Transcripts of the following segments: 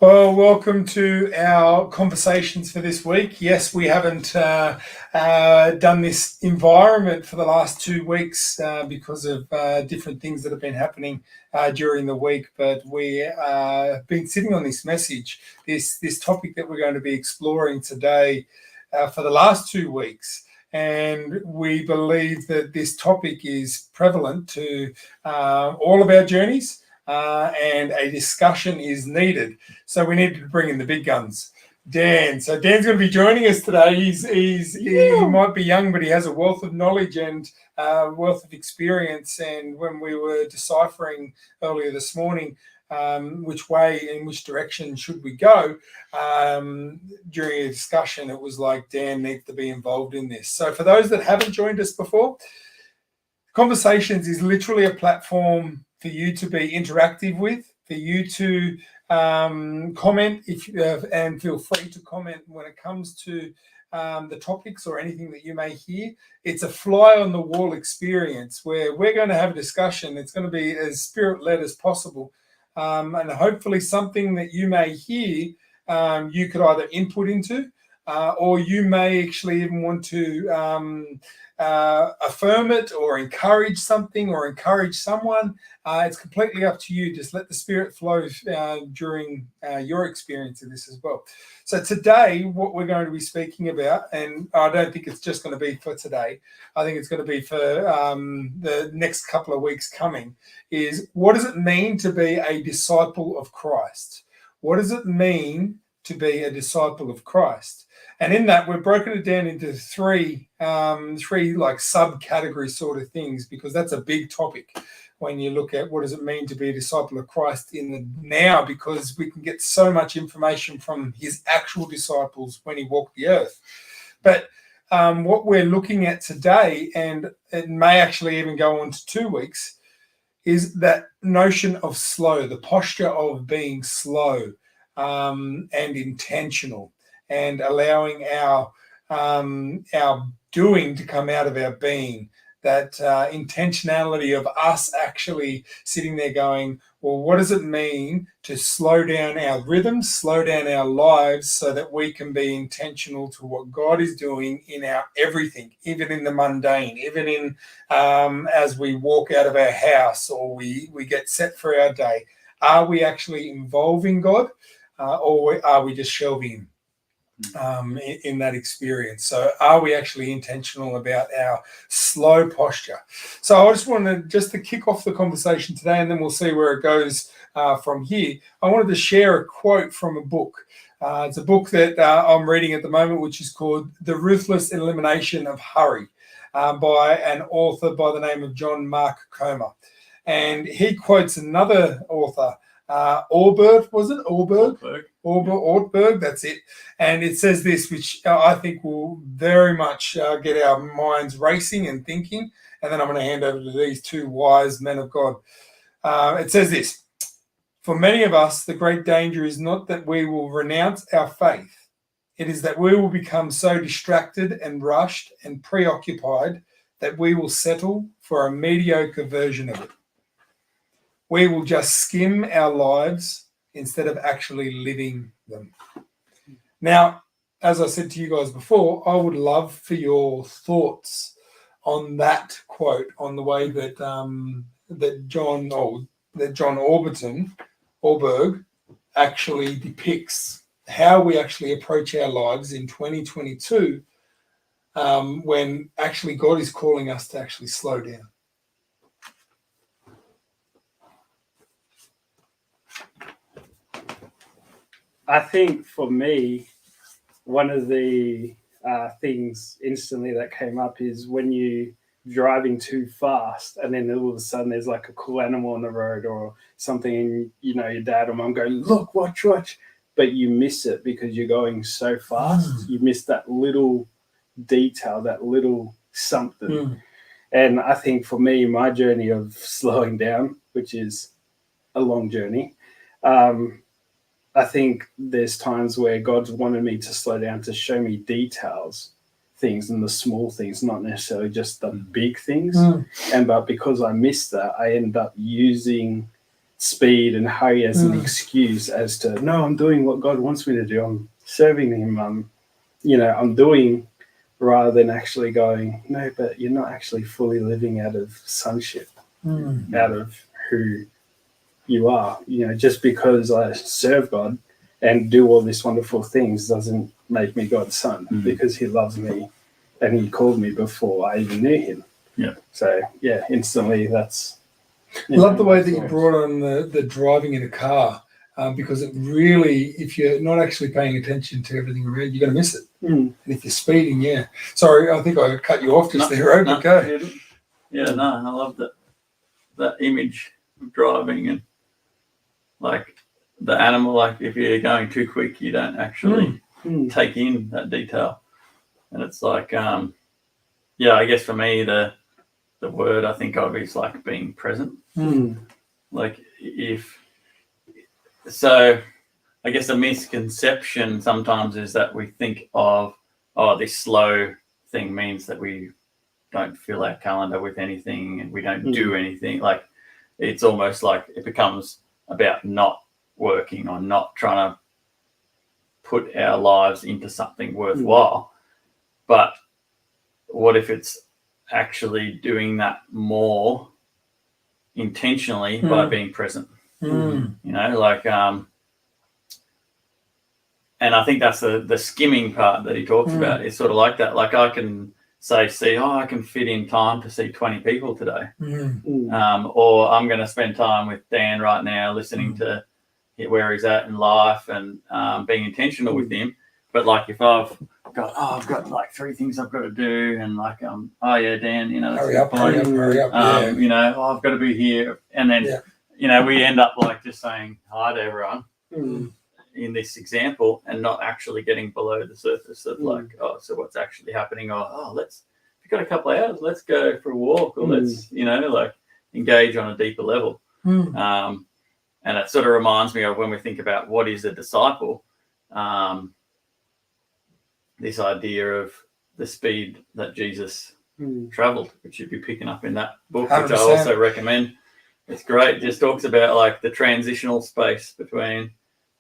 Well, welcome to our conversations for this week. Yes, we haven't done this environment for the last 2 weeks because of different things that have been happening during the week, but we have been sitting on this message, this topic that we're going to be exploring today for the last 2 weeks. And we believe that this topic is prevalent to all of our journeys. And a discussion is needed. So we need to bring in the big guns. Dan. So Dan's going to be joining us today. He might be young, but he has a wealth of knowledge and wealth of experience. And when we were deciphering earlier this morning which way, in which direction should we go, during a discussion, it was like Dan needs to be involved in this. So for those that haven't joined us before, Conversations is literally a platform for you to be interactive with, for you to comment and feel free to comment when it comes to the topics or anything that you may hear. It's a fly on the wall experience where we're going to have a discussion. It's going to be as spirit-led as possible. And hopefully something that you may hear, you could either input into or you may actually even want to affirm it or encourage something or encourage someone. It's completely up to you. Just let the spirit flow during your experience of this as well. So today, what we're going to be speaking about, and I don't think it's just going to be for today, I think it's going to be for the next couple of weeks coming, is what does it mean to be a disciple of Christ? What does it mean to be a disciple of Christ? And in that, we've broken it down into three like subcategory sort of things, because that's a big topic when you look at what does it mean to be a disciple of Christ in the now, because we can get so much information from his actual disciples when he walked the earth. But what we're looking at today, and it may actually even go on to 2 weeks, is that notion of slow, the posture of being slow and intentional, and allowing our doing to come out of our being. That intentionality of us actually sitting there going, well, what does it mean to slow down our rhythms, slow down our lives, so that we can be intentional to what God is doing in our everything, even in the mundane, even in as we walk out of our house or we get set for our day. Are we actually involving God or are we just shelving him? In that experience. So are we actually intentional about our slow posture? So I just wanted to kick off the conversation today, and then we'll see where it goes from here. I wanted to share a quote from a book. It's a book that I'm reading at the moment, which is called The Ruthless Elimination of Hurry by an author by the name of John Mark Comer. And he quotes another author, Orberg, was it? Ortberg, that's it. And it says this, which I think will very much get our minds racing and thinking. And then I'm going to hand over to these two wise men of God. It says this: for many of us, the great danger is not that we will renounce our faith. It is that we will become so distracted and rushed and preoccupied that we will settle for a mediocre version of it. We will just skim our lives instead of actually living them. Now, as I said to you guys before, I would love for your thoughts on that quote, on the way that John Orberg actually depicts how we actually approach our lives in 2022, when actually God is calling us to actually slow down. I think for me, one of the things instantly that came up is when you driving too fast and then all of a sudden there's like a cool animal on the road or something, and your dad or mum go, look, watch, but you miss it because you're going so fast. You miss that little detail, that little something. And I think for me, my journey of slowing down, which is a long journey, I think there's times where God's wanted me to slow down to show me details, things, and the small things, not necessarily just the big things. But because I missed that, I end up using speed and hurry as an excuse as to, no, I'm doing what God wants me to do. I'm serving him. I'm doing, rather than actually going, no, but you're not actually fully living out of sonship, out of who you are. Just because I serve God and do all these wonderful things doesn't make me God's son, because he loves me and he called me before I even knew him. Yeah. So, instantly that's... Love the way that you brought on the driving in a car, because it really, if you're not actually paying attention to everything around, you're going to miss it. And if you're speeding, Sorry, I think I cut you off just there. Go. I love that image of driving, and like the animal, like if you're going too quick, you don't actually take in that detail. And it's like, I guess for me, the word I think of is like being present. Like I guess a misconception sometimes is that we think of, this slow thing means that we don't fill our calendar with anything and we don't do anything. Like it's almost like it becomes about not working or not trying to put our lives into something worthwhile. But what if it's actually doing that more intentionally by being present? And I think that's the skimming part that he talks about. It's sort of like that. Like I can say, I can fit in time to see 20 people today. Or I'm going to spend time with Dan right now listening to where he's at in life and being intentional with him. But like if I've got like 3 things I've got to do, and like Dan, that's hurry up. I've got to be here, and then we end up like just saying hi to everyone in this example, and not actually getting below the surface of like, so what's actually happening, or we've got a couple of hours, let's go for a walk, or let's like engage on a deeper level. And it sort of reminds me of when we think about what is a disciple. This idea of the speed that Jesus traveled, which you'd be picking up in that book, 100%. Which I also recommend. It's great. It just talks about like the transitional space between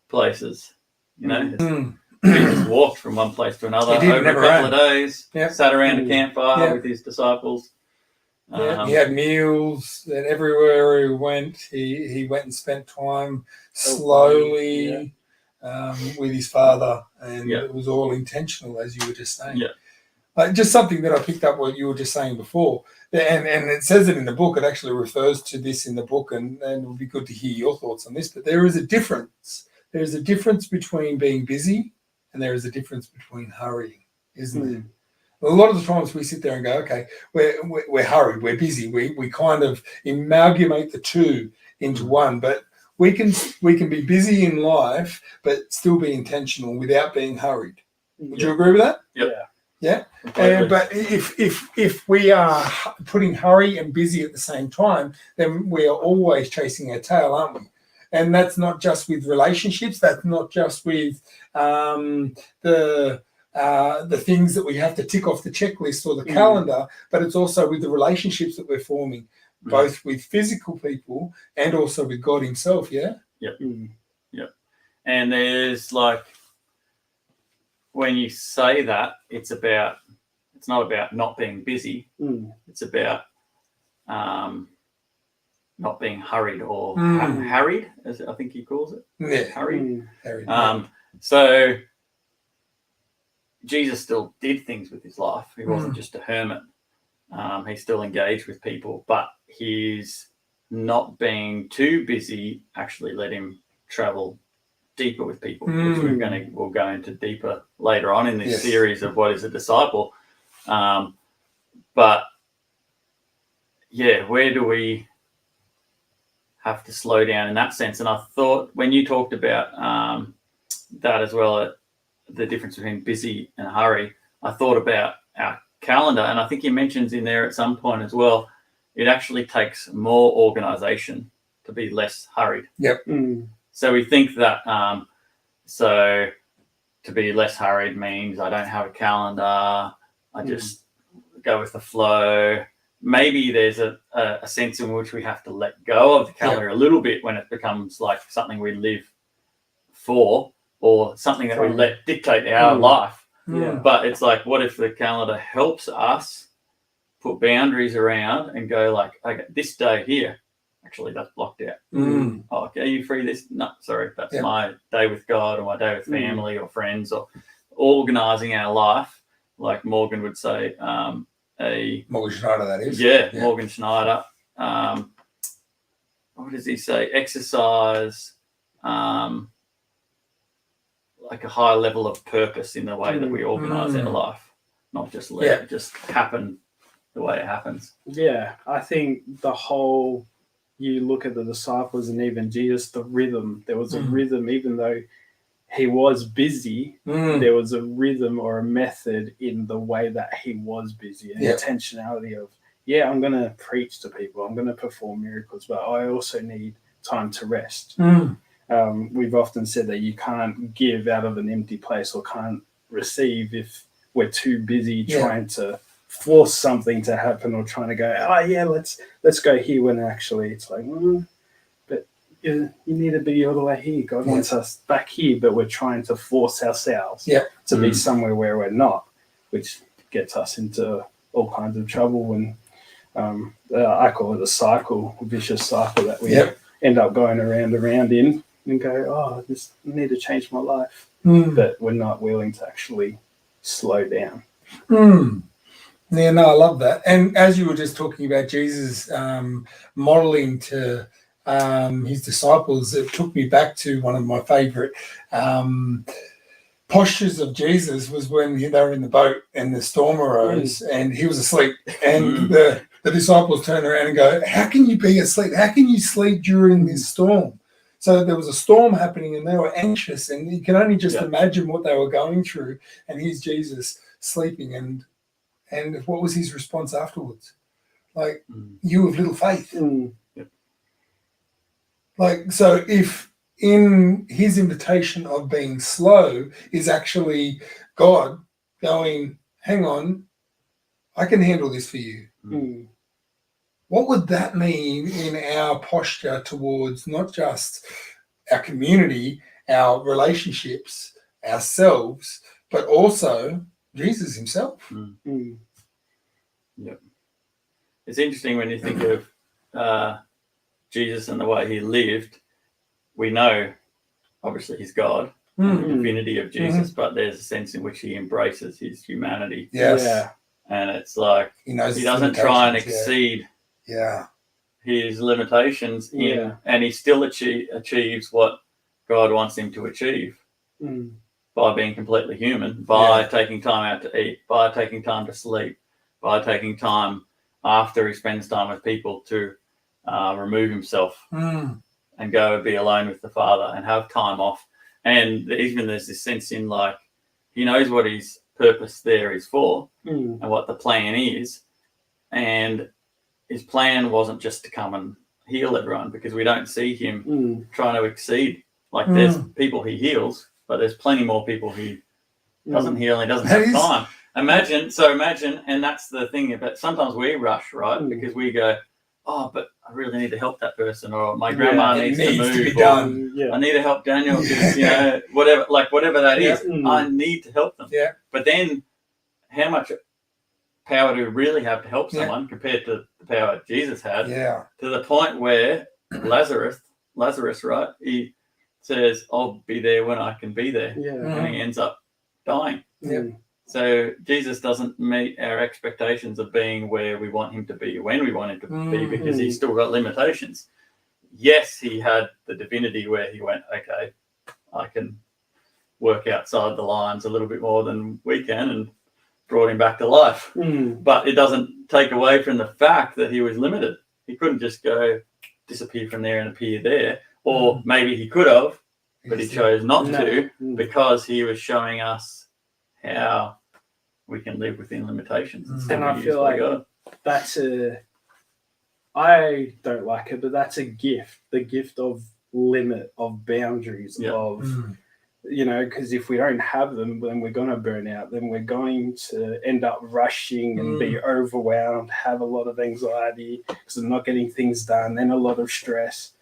places. Jesus walked from one place to another over a couple of days, sat around a campfire with his disciples. He had meals, and everywhere he went, he went and spent time slowly with his Father, and it was all intentional, as you were just saying. Just something that I picked up what you were just saying before, and it says it in the book. It actually refers to this in the book, and it would be good to hear your thoughts on this. But there is a difference. There is a difference between being busy, and there is a difference between hurrying, isn't there? A lot of the times we sit there and go, okay, we're hurried, we're busy. We kind of amalgamate the two into one, but we can be busy in life, but still be intentional without being hurried. Would you agree with that? Yeah. But if we are putting hurry and busy at the same time, then we are always chasing our tail, aren't we? And that's not just with relationships. That's not just with the things that we have to tick off the checklist or the calendar, but it's also with the relationships that we're forming, both with physical people and also with God himself. Yep. And there's like, when you say that, it's not about not being busy. It's about not being hurried or harried, as I think he calls it. Harried. So Jesus still did things with his life. He wasn't just a hermit. He still engaged with people, but his not being too busy actually let him travel deeper with people, which we'll go into deeper later on in this series of what is a disciple. But where do we have to slow down in that sense? And I thought when you talked about that as well, the difference between busy and hurry, I thought about our calendar, and I think he mentions in there at some point as well, it actually takes more organization to be less hurried. So we think that so to be less hurried means I don't have a calendar, I just go with the flow, maybe there's a sense in which we have to let go of the calendar a little bit when it becomes like something we live for, or something that we let dictate our life. Yeah. But it's like, what if the calendar helps us put boundaries around and go like, okay, this day here, actually that's blocked out. Oh, okay, are you free this? No, sorry, that's my day with God, or my day with family or friends, or organizing our life, like Morgan would say. Morgan Schneider, that is. Yeah. Morgan Schneider. What does he say? Exercise, like a high level of purpose in the way that we organize our life, not just let it just happen the way it happens. Yeah, I think you look at the disciples and even Jesus, the rhythm. There was a rhythm, even though he was busy, there was a rhythm or a method in the way that he was busy, an intentionality of, I'm going to preach to people, I'm going to perform miracles, but I also need time to rest. We've often said that you can't give out of an empty place, or can't receive if we're too busy trying to force something to happen, or trying to go, let's go here, when actually it's like, but you need to be all the way here. God wants us back here, but we're trying to force ourselves to be somewhere where we're not, which gets us into all kinds of trouble. And I call it a vicious cycle that we end up going around in, and go, I need to change my life. But we're not willing to actually slow down. Yeah, no, I love that. And as you were just talking about Jesus modeling to his disciples, it took me back to one of my favorite postures of Jesus was when they were in the boat and the storm arose and he was asleep, and the disciples turn around and go, how can you be asleep? How can you sleep during this storm? So there was a storm happening and they were anxious, and you can only just imagine what they were going through, and here's Jesus sleeping. And what was his response afterwards? Like, you have little faith. Like, so if in his invitation of being slow is actually God going, hang on, I can handle this for you. What would that mean in our posture towards not just our community, our relationships, ourselves, but also Jesus himself? It's interesting when you think of Jesus and the way he lived. We know, obviously, he's God, and the divinity of Jesus, but there's a sense in which he embraces his humanity. And it's like he doesn't try and exceed his limitations and he still achieves what God wants him to achieve by being completely human, by taking time out to eat, by taking time to sleep, by taking time after he spends time with people to remove himself and go be alone with the Father and have time off. And even there's this sense in like he knows what his purpose there is for and what the plan is, and his plan wasn't just to come and heal everyone, because we don't see him trying to exceed. Like there's people he heals, but there's plenty more people he doesn't heal and he doesn't have time. Imagine, and that's the thing about sometimes we rush, right? Because we go, but I really need to help that person, or my grandma needs to move, to be done. I need to help Daniel, because, whatever that is, I need to help them. But then how much power do we really have to help someone compared to the power Jesus had? To the point where Lazarus, right? He says, I'll be there when I can be there. And he ends up dying. So Jesus doesn't meet our expectations of being where we want him to be, when we want him to be, because he's still got limitations. Yes, he had the divinity where he went, okay, I can work outside the lines a little bit more than we can, and brought him back to life. But it doesn't take away from the fact that he was limited. He couldn't just go disappear from there and appear there. Or maybe he could have, but he chose not to, because he was showing us how we can live within limitations. And I feel like I don't like it, but that's a gift. The gift of limit, of boundaries, of because if we don't have them, then we're going to burn out. Then we're going to end up rushing and be overwhelmed, have a lot of anxiety because we're not getting things done, then a lot of stress,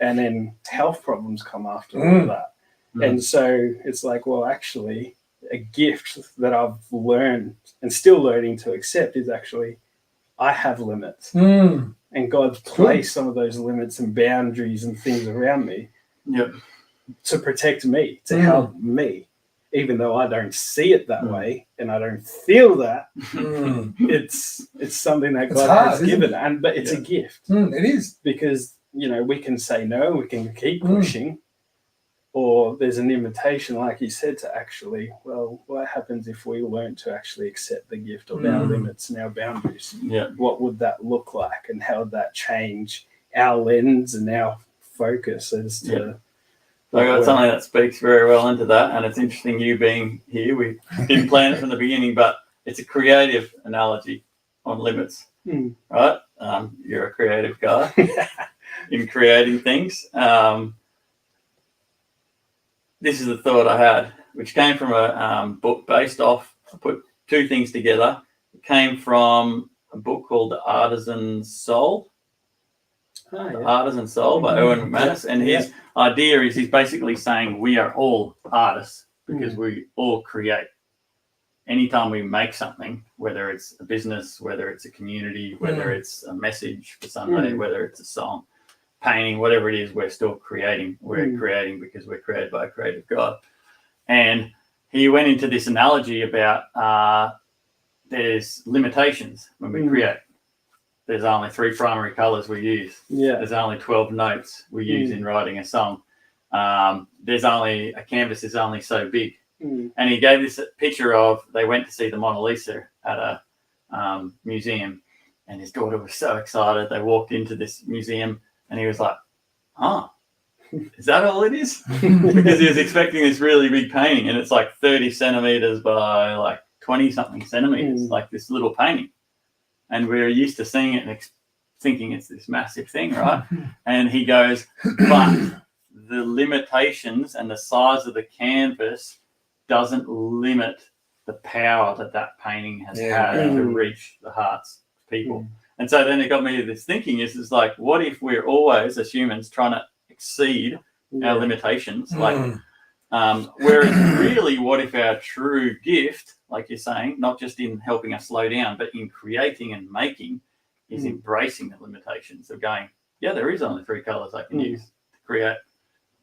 and then health problems come after all of that. And so it's like, well, actually, a gift that I've learned and still learning to accept is actually I have limits. And God's placed some of those limits and boundaries and things around me to protect me, to help me. Even though I don't see it that way and I don't feel that, it's something that God has given. But it's a gift. It is. Because, we can say no, we can keep pushing. Or there's an invitation, like you said, to actually, well, what happens if we learn to actually accept the gift of our limits and our boundaries? What would that look like, and how would that change our lens and our focus as to... I got something that speaks very well into that, and it's interesting you being here. We didn't plan it from the beginning, but it's a creative analogy on limits, right? You're a creative guy in creating things. This is the thought I had, which came from a book based off, I put two things together. It came from a book called The Artisan's Soul. Artisan Soul by Owen McManus. And his idea is he's basically saying we are all artists because we all create. Anytime we make something, whether it's a business, whether it's a community, whether it's a message for Sunday, whether it's a song, painting, whatever it is, we're still creating. We're creating because we're created by a creative God. And he went into this analogy about there's limitations when we create. There's only 3 primary colors we use. There's only 12 notes we use in writing a song. There's only a canvas is only so big. And he gave this picture of, they went to see the Mona Lisa at a museum, and his daughter was so excited. They walked into this museum, and he was like, is that all it is? Because he was expecting this really big painting, and it's like 30 centimeters by like 20 something centimeters, like this little painting. And we're used to seeing it and thinking it's this massive thing, right? And he goes, but the limitations and the size of the canvas doesn't limit the power that painting has had to reach the hearts of people. And so then it got me to this thinking is like, what if we're always, as humans, trying to exceed our limitations? Like, whereas really, what if our true gift, like you're saying, not just in helping us slow down, but in creating and making, is embracing the limitations of going, there is only 3 colors I can use to create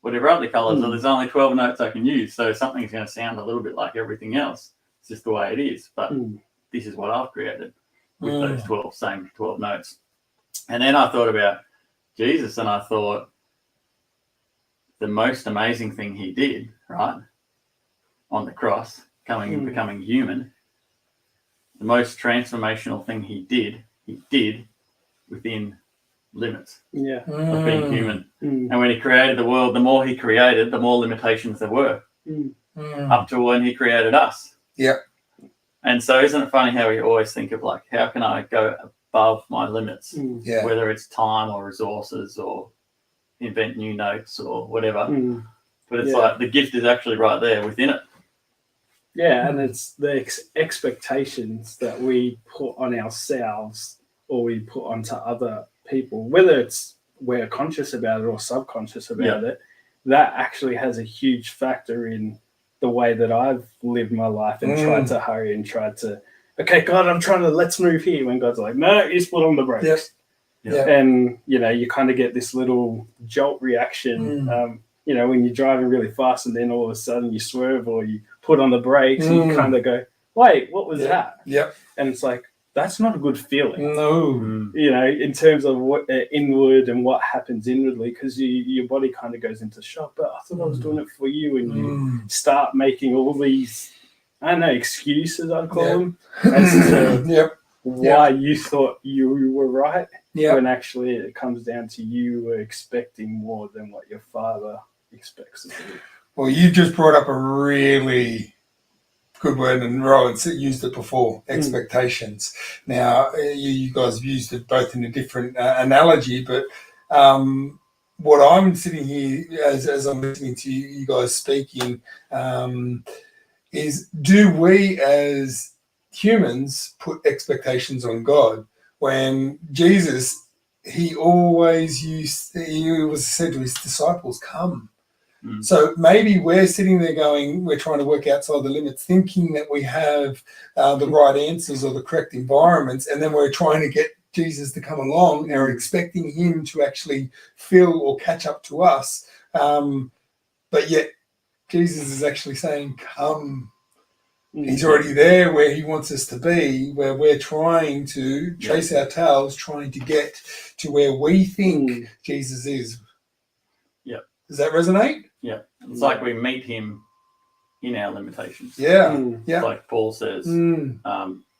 whatever other colors, or there's only 12 notes I can use. So something's going to sound a little bit like everything else. It's just the way it is. But this is what I've created with those same 12 notes. And then I thought about Jesus, and I thought the most amazing thing he did, right, on the cross, coming and becoming human, the most transformational thing he did within limits of being human. And when he created the world, the more he created, the more limitations there were, up to when he created us. And so isn't it funny how we always think of like, how can I go above my limits, whether it's time or resources or invent new notes or whatever. But it's like the gift is actually right there within it. And it's the expectations that we put on ourselves or we put onto other people, whether it's we're conscious about it or subconscious about it, that actually has a huge factor in the way that I've lived my life and tried to hurry and tried to, okay, God, let's move here. When God's like, no, you just put on the brakes. And, you kind of get this little jolt reaction, when you're driving really fast and then all of a sudden you swerve or you put on the brakes and you kind of go, wait, what was that? And it's like, that's not a good feeling. No. In terms of what inward and what happens inwardly, because your body kind of goes into shock. But I thought I was doing it for you, and you start making all these, I don't know, excuses, I'd call them, as to why you thought you were right, when actually it comes down to you were expecting more than what your Father expects of you. Well, you just brought up a really good word, and Rohan's used it before, expectations. Now, you guys have used it both in a different analogy, but what I'm sitting here as I'm listening to you guys speaking is, do we as humans put expectations on God when Jesus, he was said to his disciples, come. So maybe we're sitting there going, we're trying to work outside the limits, thinking that we have the right answers or the correct environments, and then we're trying to get Jesus to come along and we're expecting him to actually fill or catch up to us. But yet Jesus is actually saying, come. He's already there where he wants us to be, where we're trying to chase our tails, trying to get to where we think Jesus is. Yeah. Does that resonate? Yeah. It's like we meet him in our limitations. Yeah. Yeah. Like Paul says, in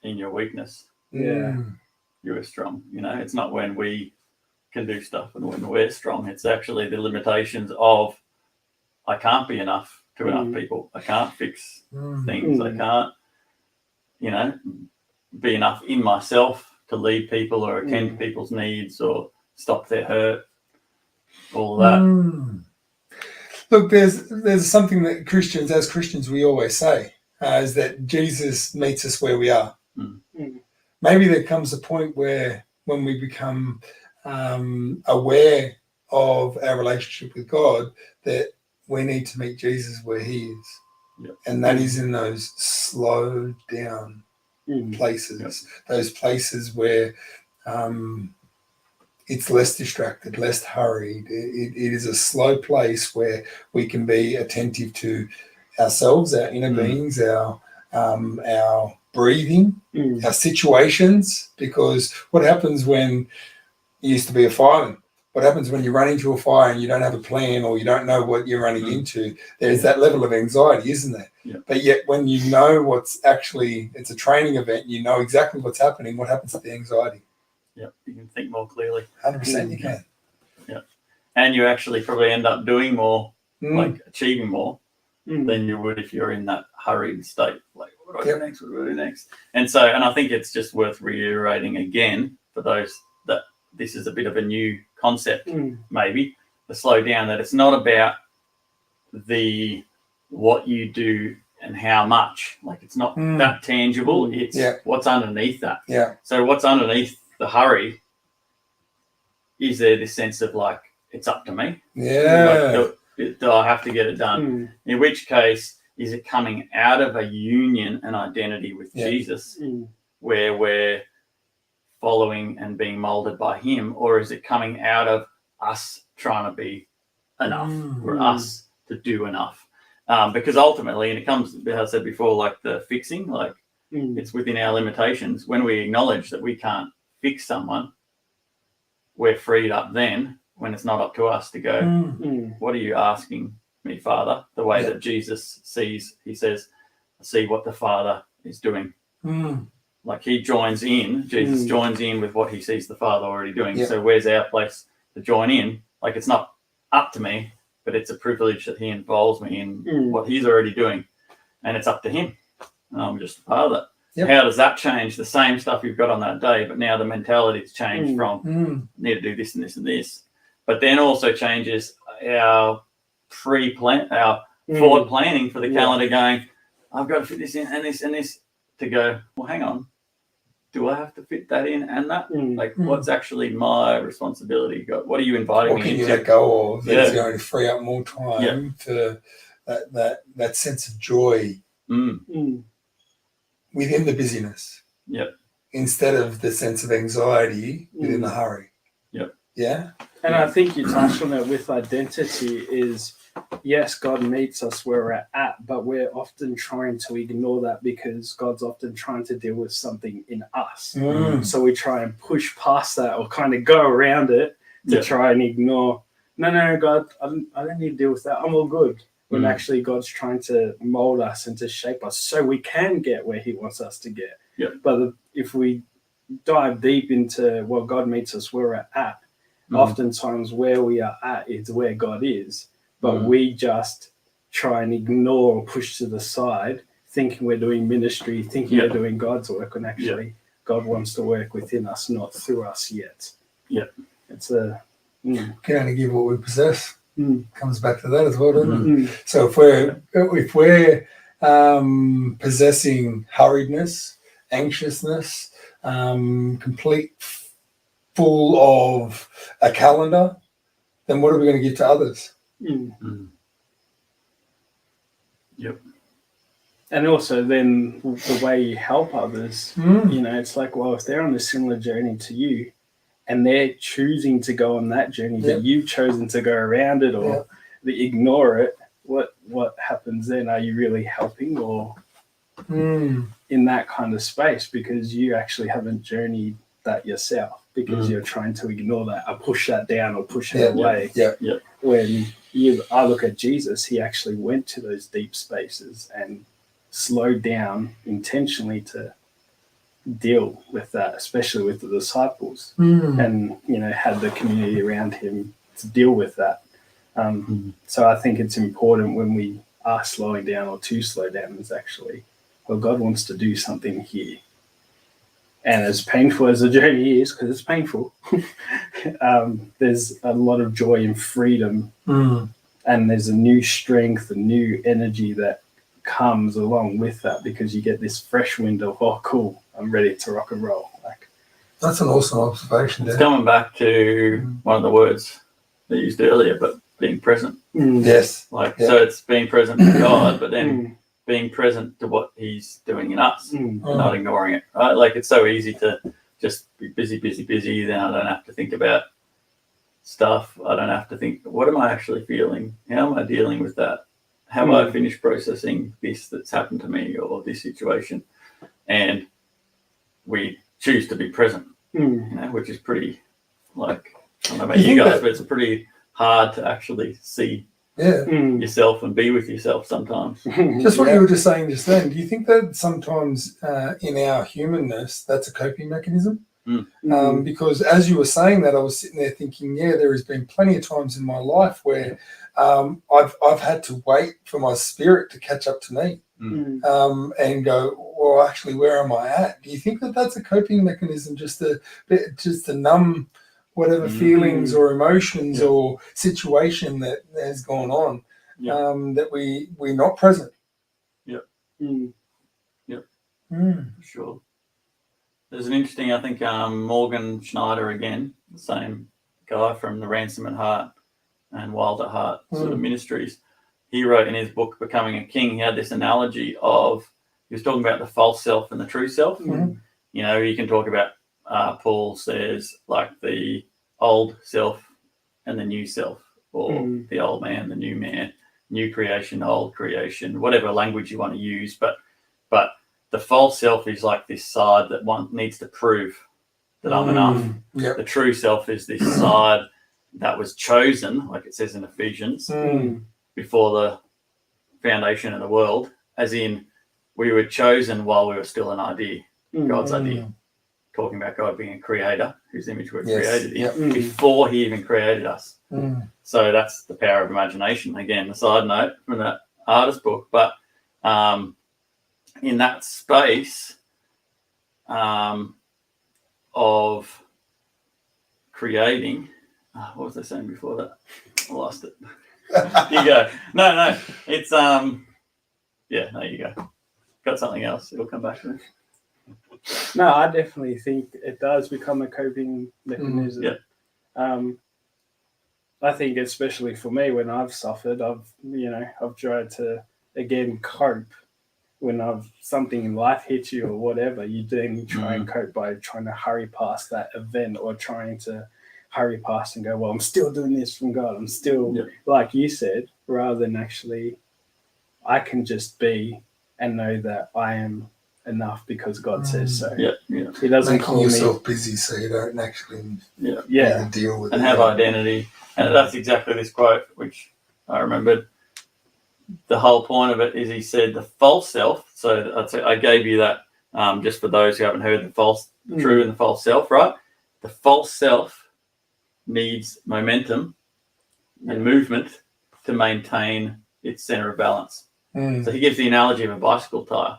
your weakness, you are strong. You know, it's not when we can do stuff and when we're strong. It's actually the limitations of, I can't be enough to enough people. I can't fix things. I can't, you know, be enough in myself to lead people or attend to people's needs or stop their hurt. All of that. Look, there's something that as Christians, we always say, is that Jesus meets us where we are. Maybe there comes a point where when we become aware of our relationship with God, that we need to meet Jesus where he is. And that is in those slow down places, those places where it's less distracted, less hurried. It is a slow place where we can be attentive to ourselves, our inner beings, our breathing, our situations. Because what happens when you used to be a fireman? What happens when you run into a fire and you don't have a plan or you don't know what you're running into? There's that level of anxiety, isn't there? But yet when you know it's a training event, you know exactly what's happening, what happens to the anxiety? Yeah, you can think more clearly. 100% you can. Yeah. And you actually probably end up doing more, like achieving more than you would if you're in that hurried state. Like, what do I do next? What do I do next? And I think it's just worth reiterating again for those that this is a bit of a new concept, maybe, the slow down, that it's not about what you do and how much. Like, it's not that tangible. It's what's underneath that. Yeah. So what's underneath the hurry, is there this sense of like, it's up to me? Yeah. Like, do I have to get it done? In which case, is it coming out of a union and identity with Jesus where we're following and being molded by him, or is it coming out of us trying to be enough or us to do enough? Because ultimately, and it comes, as I said before, like the fixing, like it's within our limitations. When we acknowledge that we can't fix someone, we're freed up then when it's not up to us to go, what are you asking me, Father? The way that Jesus sees, he says, I see what the Father is doing. Like he joins in, Jesus joins in with what he sees the Father already doing. So where's our place to join in? Like, it's not up to me, but it's a privilege that he involves me in what he's already doing. And it's up to him. I'm just a part of that. How does that change the same stuff you've got on that day, but now the mentality's changed from need to do this and this and this, but then also changes our forward planning for the calendar, going, I've got to fit this in and this and this, to go, well, hang on, do I have to fit that in and that? Like, what's actually my responsibility? What are you inviting me into? What can you let go of that's going to free up more time for that sense of joy within the busyness? Instead of the sense of anxiety within the hurry. Yeah. And I think you touched on it with identity is, yes, God meets us where we're at, but we're often trying to ignore that because God's often trying to deal with something in us. So we try and push past that or kind of go around it to try and ignore, no, God, I don't need to deal with that. I'm all good. When actually God's trying to mold us and to shape us so we can get where he wants us to get. But if we dive deep into, well, God meets us where we're at, oftentimes where we are at is where God is. But we just try and ignore or push to the side, thinking we're doing ministry, thinking we're doing God's work, when actually God wants to work within us, not through us yet. It's a can only give what we possess. Comes back to that as well, doesn't it? Mm. So if we're possessing hurriedness, anxiousness, complete full of a calendar, then what are we going to give to others? Yep. And also then the way you help others, you know, it's like, well, if they're on a similar journey to you and they're choosing to go on that journey, but you've chosen to go around it or ignore it, what happens then? Are you really helping or in that kind of space because you actually haven't journeyed that yourself because you're trying to ignore that or push that down or push it away? When I look at Jesus, he actually went to those deep spaces and slowed down intentionally to deal with that, especially with the disciples, and you know, had the community around him to deal with that. So I think it's important when we are slowing down or to slow down is actually, well, God wants to do something here. And as painful as the journey is, because it's painful, there's a lot of joy and freedom, and there's a new strength, a new energy that comes along with that because you get this fresh wind of, oh, cool, I'm ready to rock and roll. Like, that's an awesome observation. It's coming back to one of the words they used earlier, but being present. Yes. So it's being present to God, but then being present to what he's doing in us, not ignoring it, right? Like, it's so easy to just be busy, then I don't have to think about stuff. I don't have to think, what am I actually feeling? How am I dealing with that? Have I finished processing this that's happened to me or this situation? And we choose to be present, you know, which is pretty, like, I don't know about you guys, but it's pretty hard to actually see yourself and be with yourself sometimes. Just what you were just saying just then, do you think that sometimes in our humanness, that's a coping mechanism? Because as you were saying that, I was sitting there thinking, there has been plenty of times in my life where I've had to wait for my spirit to catch up to me and go, well, actually, where am I at? Do you think that that's a coping mechanism just to numb whatever feelings or emotions or situation that has gone on, that we're not present? For sure. There's an interesting, I think, Morgan Schneider again, the same guy from the Ransom at Heart and Wild at Heart sort of ministries. He wrote in his book, Becoming a King, he had this analogy of, he was talking about the false self and the true self. You know, you can talk about, Paul says, like the old self and the new self, or the old man, the new man, new creation, old creation, whatever language you want to use. But the false self is like this side that one needs to prove that I'm enough. The true self is this side that was chosen, like it says in Ephesians, before the foundation of the world, as in we were chosen while we were still an idea, God's idea. Talking about God being a creator, whose image we're created in, before he even created us. So that's the power of imagination. Again, a side note from that artist book. But in that space of creating, what was I saying before that? I lost it. You go. No, it's no, you go. Got something else. It'll come back to me. No, I definitely think it does become a coping mechanism. I think especially for me, when I've suffered, I've tried to again cope. When something in life hits you or whatever, you then try and cope by trying to hurry past that event or trying to hurry past and go, well, I'm still doing this from God. I'm still, like you said, rather than actually, I can just be and know that I am enough because God says so. He doesn't making call yourself me busy so you don't actually deal with and it. Have identity. And that's exactly this quote, which I remembered. The whole point of it is, he said, the false self. So I gave you that just for those who haven't heard the true and the false self, right? The false self needs momentum and movement to maintain its center of balance. So he gives the analogy of a bicycle tire.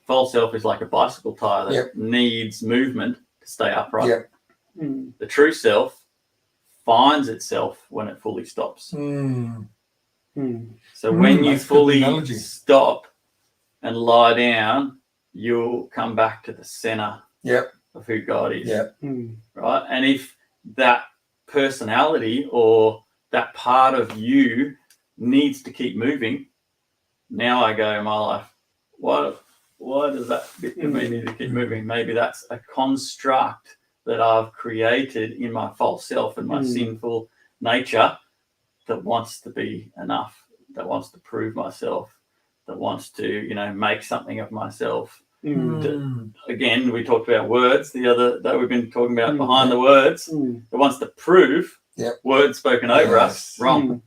False self is like a bicycle tire that needs movement to stay upright. The true self finds itself when it fully stops. Mm. So when you that's a good fully analogy. stop and lie down, you'll come back to the center Yep. of who God is. Yep. Right? And if that personality or that part of you needs to keep moving, now I go in my life, why does that bit of me need to keep moving? Maybe that's a construct that I've created in my false self and my sinful nature that wants to be enough, that wants to prove myself, that wants to, you know, make something of myself. Again, we talked about words the other day. We've been talking about behind the words. It wants to prove words spoken over us wrong.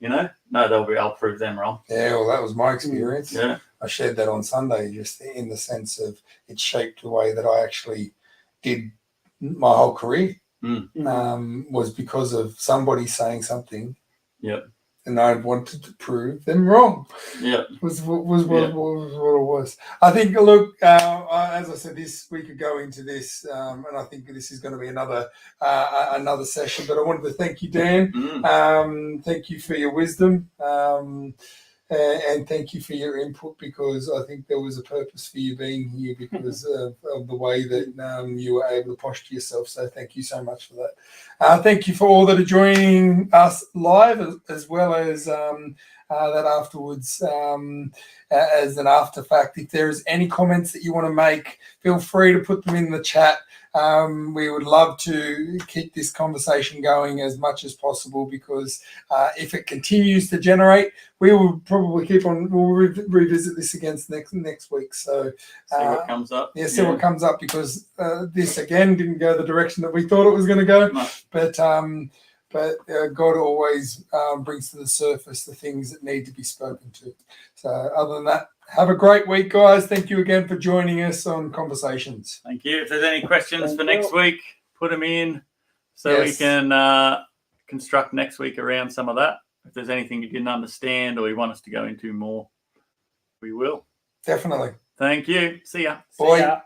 You know, no, I'll prove them wrong. Yeah, well, that was my experience. Yeah. I shared that on Sunday, just in the sense of it shaped the way that I actually did my whole career. Was because of somebody saying something. Yep. And I wanted to prove them wrong. Yeah. Was what it was. I think, look, as I said, we could go into this, and I think this is going to be another session. But I wanted to thank you, Dan. Thank you for your wisdom, and thank you for your input, because I think there was a purpose for you being here because of the way that you were able to posture yourself. So thank you so much for that. Thank you for all that are joining us live, as well as that afterwards as an after fact. If there's any comments that you want to make, feel free to put them in the chat. We would love to keep this conversation going as much as possible, because if it continues to generate, we will probably we'll revisit this again next week. So see what comes up. Yeah, see what comes up, because this again didn't go the direction that we thought it was going to go. No. But God always brings to the surface the things that need to be spoken to. So other than that, have a great week, guys. Thank you again for joining us on Conversations. Thank you. If there's any questions for next week, put them in so we can construct next week around some of that. If there's anything you didn't understand or you want us to go into more, we will. Definitely. Thank you. See ya. Bye. See ya.